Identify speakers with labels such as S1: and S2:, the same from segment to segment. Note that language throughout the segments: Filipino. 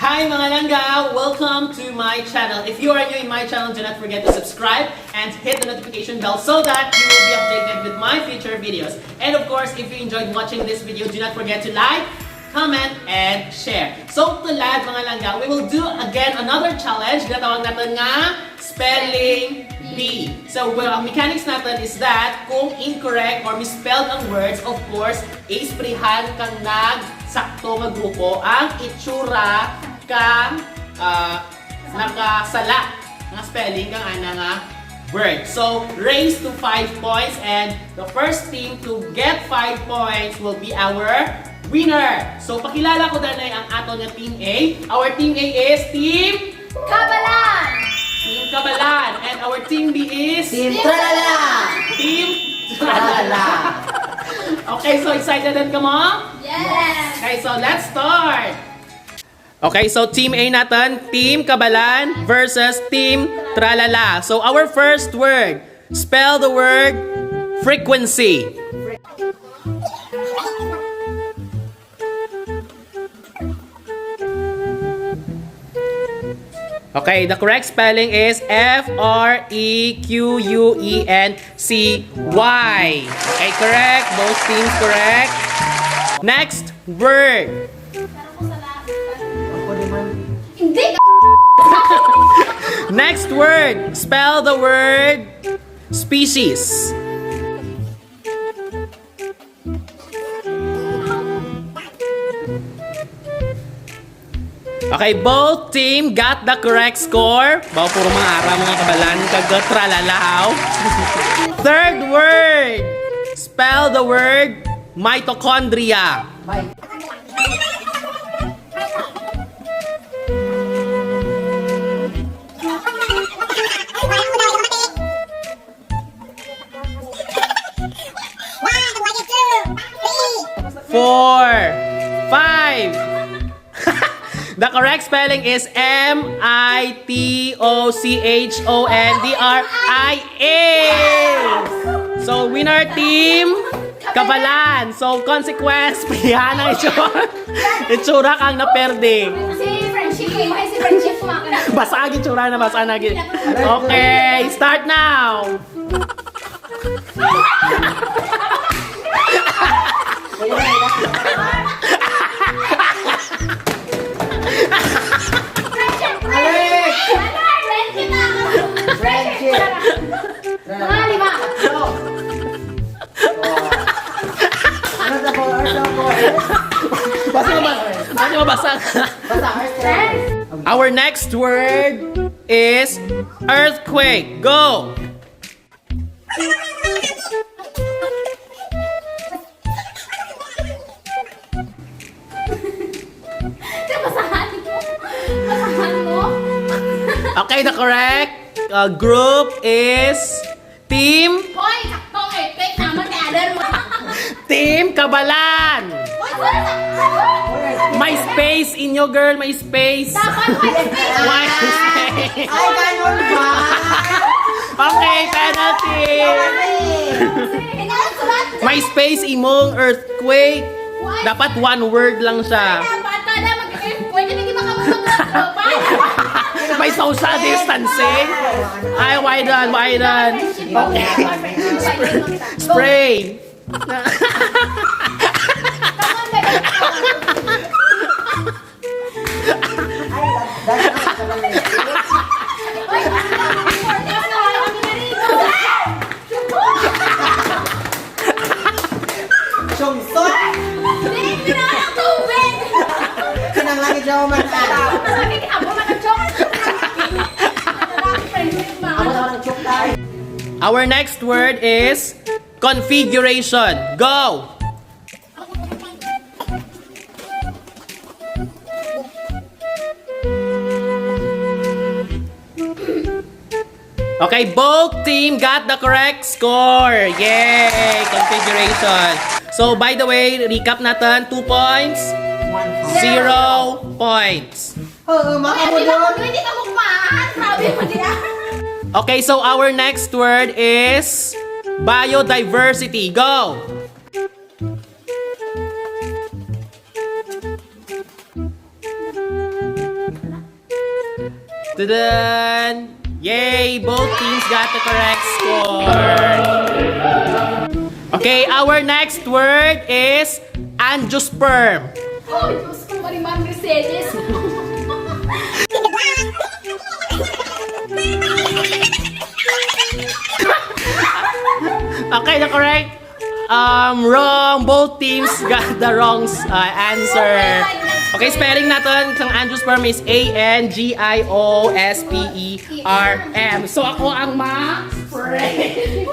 S1: Hi mga langga! Welcome to my channel. If you are new in my channel, do not forget to subscribe and hit the notification bell so that you will be updated with my future videos. And of course, if you enjoyed watching this video, do not forget to like, comment, and share. So tulad mga langga, we will do again another challenge na tawag natin nga Spelling Bee. So ang mechanics natin is that kung incorrect or misspelled ang words, of course, isprihan kang nagsakto nga grupo ang itsura kang nakasala nga spelling kang ana nga word. So raise to 5 points and the first team to get 5 points will be our winner. So pakilala ko danay ang ato nga Team A. Our Team A is Team
S2: Kabalan!
S1: Team Kabalan. And our Team B is
S3: Team Tralala!
S1: Team Tralala. Okay, so excited din ka mo?
S2: Yes!
S1: Okay, so let's start. Okay, so Team A natin, Team Kabalan versus Team Tralala. So our first word, spell the word frequency. Okay, the correct spelling is Frequency. Okay, correct. Both teams correct. Next word.
S2: Hindi ka
S1: Next word. Spell the word species. Okay, both team got the correct score. Bao puro mga ara mga kabalan kag tralalahaw. Third word. Spell the word mitochondria.
S3: Bye.
S1: Four, five. The correct spelling is Mitochondria. So winner team Kabalan. So consequence, pihan ang itsura kang naperde.
S2: si Friendship eh. Why si Friendship kumakana?
S1: Basa agad itsura na, basa na agad. Okay, start now.
S3: Friendship!
S2: Mga lima.
S3: Ano sa po?
S1: Basa mabasa.
S3: Basta,
S1: Our next word is earthquake. Go!
S2: Basahan mo. Basahan mo.
S1: Okay, the correct group is Team
S2: Hoy, saktong eh. Fake naman kay Adan mo.
S1: Team Kabalan.
S2: Hoy, sorry.
S1: May space inyo, girl. May space.
S2: Dapat may space.
S1: May space.
S3: Ay, ganun ba?
S1: Okay, penalty.
S2: Hinalang sulat.
S1: May space imong earthquake. Dapat one word lang siya.
S2: Dapat kada pwede hindi makamutot.
S1: May social distancing. Ay, why done? Why done? Okay. Spray.
S3: Sungsot! Kinang lagi siya umantan. Ako naman ang chok tayo.
S1: Our next word is configuration. Go! Okay, both team got the correct score. Yay! Configuration. So, by the way, recap natin. 2 points, 0 points.
S3: Oo, makamulot.
S2: Hindi ka mukmaan. Sabi mo diya.
S1: Okay, so our next word is biodiversity. Go! Tadaan! Yay! Both teams got the correct score. Okay, our next word is angiosperm.
S2: Oh, Diyos ko, Marimar Mercedes.
S1: Okay, the correct wrong. Both teams got the wrong answer. Okay, spelling natin ng angiosperm is A-N-G-I-O-S-P-E-R-M. So ako ang ma-spray.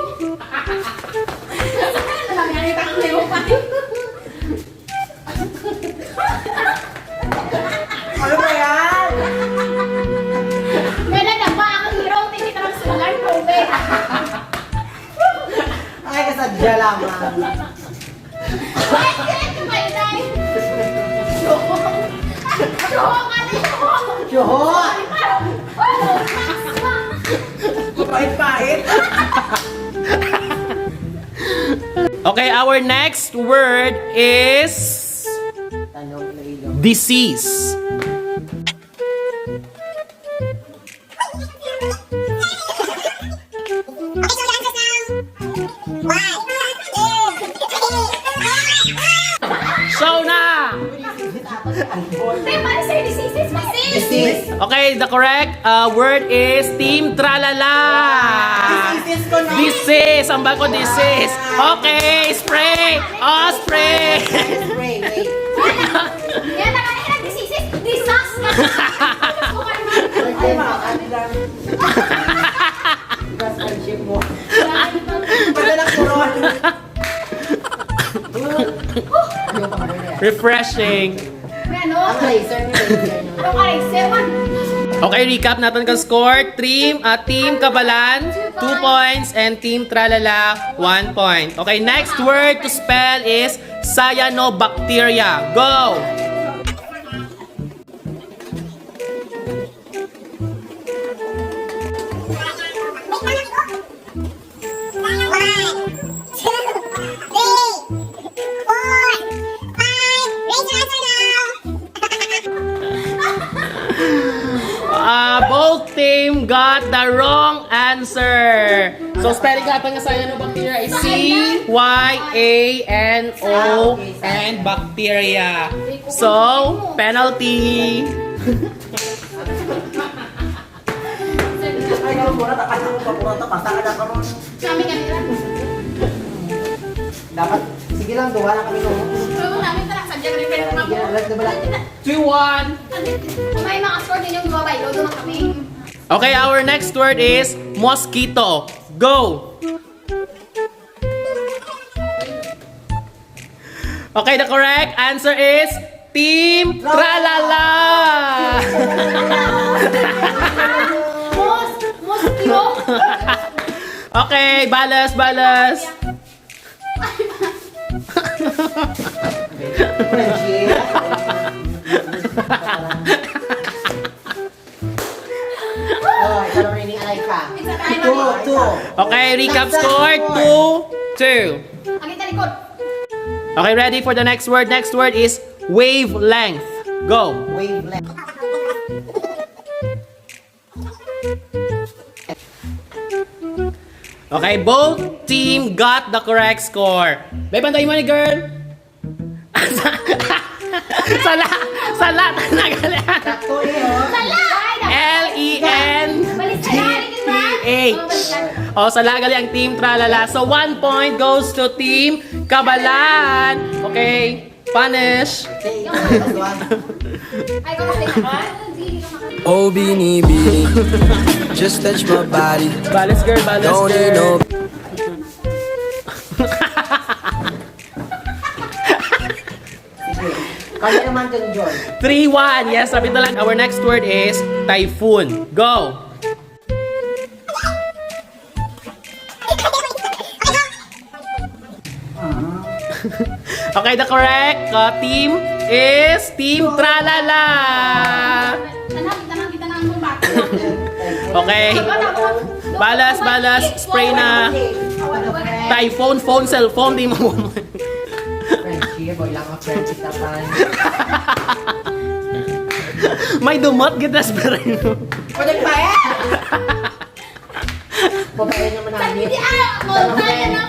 S3: Ano ba yan?
S2: May nadapa akong hero, tinita ng solar tubig.
S3: Ay, kasadya lamang.
S2: Ay, ito ba yun ay? Show ka na yun.
S3: Shuhot!
S2: Oh,
S3: Pahit-pahit.
S1: Okay, our next word is
S3: Tanong na ilo.
S1: disease. Show na!
S2: May mali sa'yo, diseases,
S3: Disease.
S1: Okay, the correct word is Team Tralala.
S3: Disease ko na.
S1: Disease. Ang bago disease. Okay, spray. Oh, spray.
S3: Spray, wait.
S2: Yan na kanina, diseases, disaster.
S3: Ay, makakalilang. Gas ang chip mo. Padalang kuron.
S1: Refreshing.
S2: May ano?
S3: Ang laser ni laser.
S2: Ano ka rin? 7.
S1: Okay, recap natin ka score. Team Kabalan, 2 points. And Team Tralala, 1 point. Okay, next word to spell is cyanobacteria. Go! Both team got the wrong answer. So spelling natin ng cyanobacteria is C-Y-A-N-O and bacteria. So, penalty.
S3: Ay, karon muna takas mo pa puro to pasa ka karon.
S2: Kami kanila.
S3: Dapat sige lang duwa na kami no.
S2: Pero namin talaga sadya ka rin pero mga
S3: Sige, alas na bala.
S1: 2-1.
S2: may mga score din yung babay. Lodo na kami.
S1: Okay, our next word is mosquito. Go! Okay, the correct answer is Team Tralala.
S2: Mosquito.
S1: Okay, balas.
S3: Friendship. Oh, ikaw rin ni Alayka.
S2: It's a time.
S3: 2.
S1: Okay, recap score 2-2.
S2: Agit na likod.
S1: Okay, ready for the next word? Next word is wavelength. Go.
S3: Wavelength.
S1: Okay, both team got the correct score. May bantayin mo ni girl. Sala nagalan.
S3: Sakto yun.
S1: L-E-N-T-H. Oh, sala gali ang Team Tralala. So 1 point goes to Team Kabalan. Okay, punish.
S3: Okay, last one.
S2: Ay, kung kasi
S4: Oh, beanie, beanie, just touch my body.
S1: Balas girl.
S4: Don't need no.
S3: Sige. Kaya naman dyan, John.
S1: 3-1. Yes, sabi na lang. Our next word is typhoon. Go. Okay, the correct team is Team Tralala.
S2: Tanang kita na ang bumati.
S1: Okay. Balas, spray na. Typhoon, phone, cellphone, di mo.
S3: Friendship, boy lang ang friendship tapan.
S1: May dumot, gitas pa rin.
S3: Pwede pa eh! Babae naman namin.
S2: Hindi multi na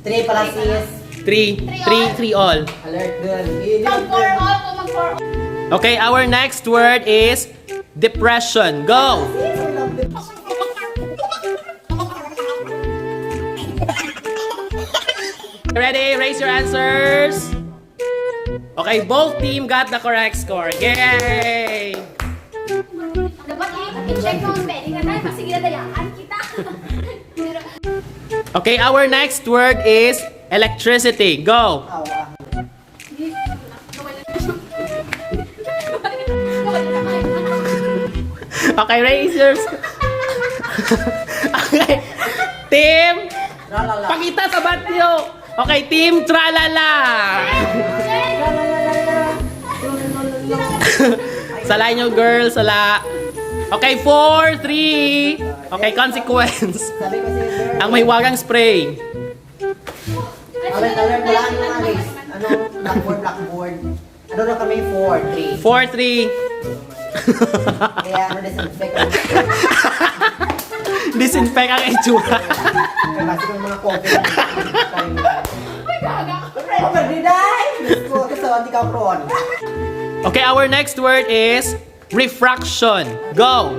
S3: 3 para sis.
S1: 3 all.
S3: Alert dun.
S2: Mag 4 all kung mag 4 all.
S1: Okay, our next word is depression. Go! Ready? Raise your answers. Okay, both team got the correct score. Yay!
S2: Dapat i-check mo ang spelling na tayo kasi ginadayaan kita.
S1: Okay, our next word is electricity. Go! Okay, raise yours. Okay. Team, pakita sa bat nyo. Okay, team, tralala. Sala nyo, girl, sala. Okay, 4, 3. Okay, consequence.
S3: Sabi ko sa'yo,
S1: Ang may wagang spray.
S3: alert, wala ano nga guys. Ano, blackboard. Ano na kami? 4, 3.
S1: 4, 3.
S3: Kaya ano, disinfect.
S1: Disinfect ang itsura.
S3: Kaya kasi yung mga COVID. Oh, magdiday! Diyos ko, kasi hindi ka prawn.
S1: Okay, our next word is refraction. Go!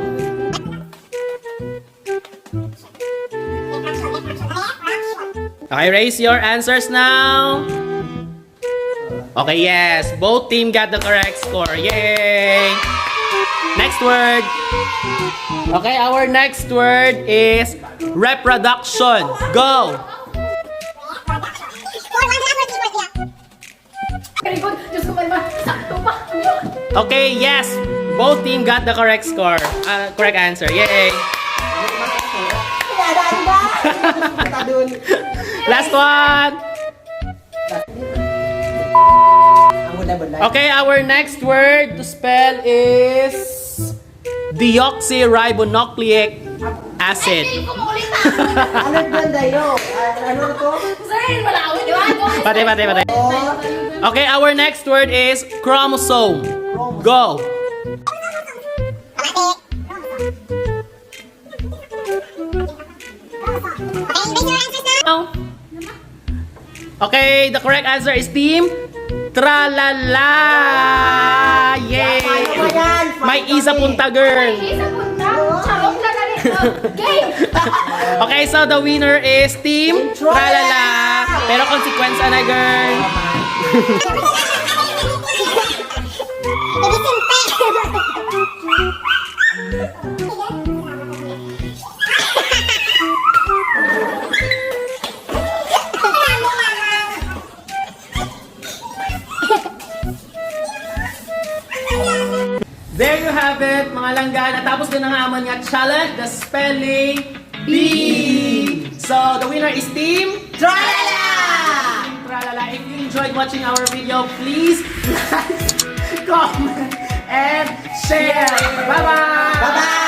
S1: Okay, raise your answers now. Okay, yes. Both team got the correct score. Yay! Next word. Okay, our next word is reproduction. Go!
S2: Very good. Diyos ko ba? Sakto pa.
S1: Okay, yes. Both team got the correct score. Correct answer. Yay!
S3: Kaya daan ba? Kita dun.
S1: Last one.
S3: Ang bunday-bunday.
S1: Okay, our next word to spell is deoxyribonucleic acid.
S2: Hindi ko maulit na.
S3: Alert dun, Dayo. Ano na to?
S2: Sir, malawin. Di ba?
S1: Pati.
S3: Oh,
S1: Okay, our next word is chromosome. Go. Okay, the correct answer is team Tralala. Yay!
S3: paano ba yan?
S1: May isa punta, girl.
S2: Isa punta. Charot na galit. Game.
S1: Okay, so the winner is team Tralala. Pero consequence na, girl. There you have it, mga langga. Natapos din ang amon nga challenge, the spelling bee. So, the winner is team
S3: Tralala!
S1: Tralala. If you enjoyed watching our video, please like, comment, and share. Bye-bye!
S3: Bye-bye!